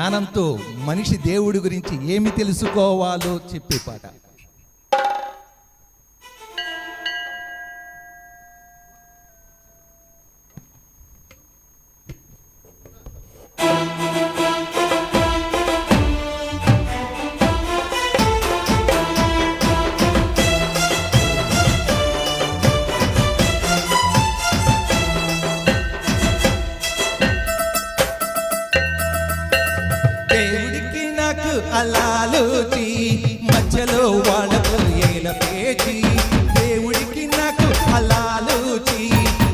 జ్ఞానంతో మనిషి దేవుడి గురించి ఏమి తెలుసుకోవాలో చెప్పే పాట. దేవుడికి నాకు అల్లాలోచి మధ్యలో వాళ్ళకు ఏల పేచి. దేవుడికి నాకు అల్లాలోచి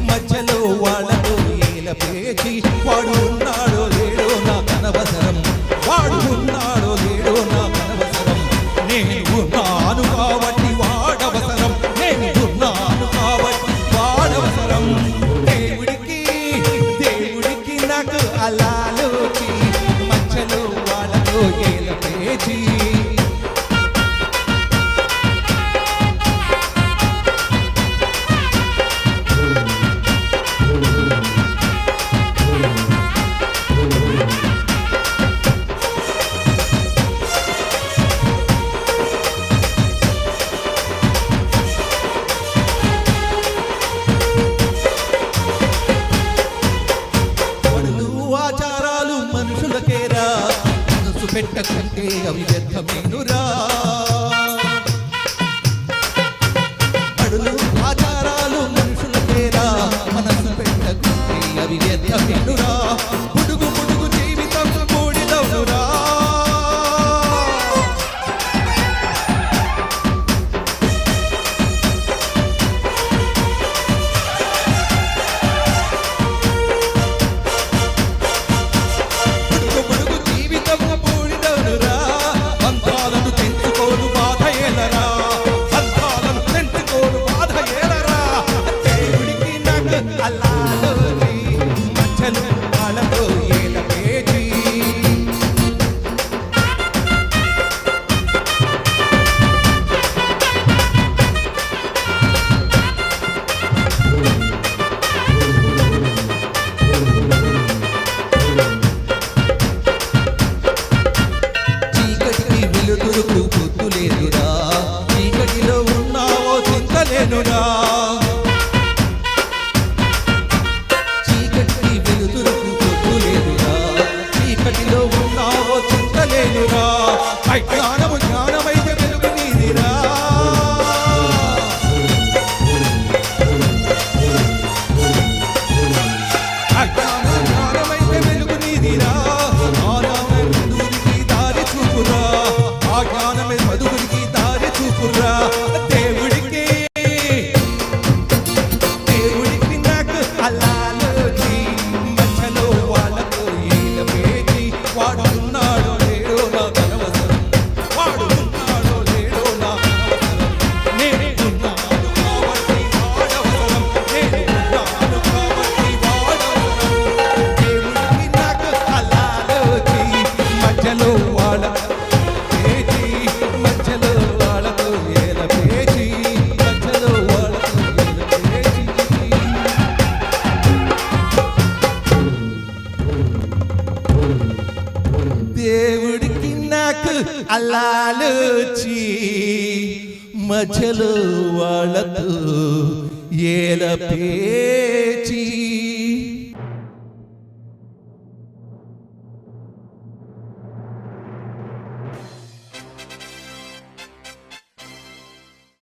మధ్యలో వాళ్ళకు ఏల పేచి. వాడు ఉన్నాడో లేడో నాకు అనవసరం, వాడు ఉన్నాడో లేడో నాకు అనవసరం. నేను ఉన్నాను కాబట్టి వాడవసరం, నేను ఉన్నాను కాబట్టి వాడవసరం. దేవుడికి నాకు అల్లాలోచి మధ్యలో వాళ్ళకు ఏల పేచి. ఆచారాలు మనుషులకేరా, మనసు పెట్టకుంటే అవి వ్యర్థమేనురా. అడులు ఆచారాలు మనుషులకేరా, మనసు పెట్టకుంటే అవి వ్యర్థమేనురా. పుడుగు పుడుగు జీవితం కూడిదవునురా. చీకటిలో ఉన్నావో చింతలేనురా. చీకటికి వెలుతురుకు పొద్దు లేదురా, చీకటిలో ఉన్నావో చింతలేనురా. జ్ఞానము జ్ఞానమైతే వెలుగు నీదిరా. జ్ఞానమైతే వెలుగు నీదిరా. ఆ జ్ఞానమే మధుగురికి దారి చూపురా. దేవుడికి నాకు అల్లాలోచి మధ్యలో వాళ్ళకు ఏల పేచి. వాడు ఉన్నాడో లేడో నాకు అనవసరం, వాడు ఉన్నాడో లేడో నాకు అనవసరం. నేను ఉన్నాను కాబట్టి వాడవసరం, నేను ఉన్నాను కాబట్టి వాడవసరం. దేవుడికి నాకు అల్లాలోచి మధ్యలో వాళ్ళకు దేవుడికి నాకు అల్లాలోచి మధ్యలో వాళ్ళతో ఏల పేచి.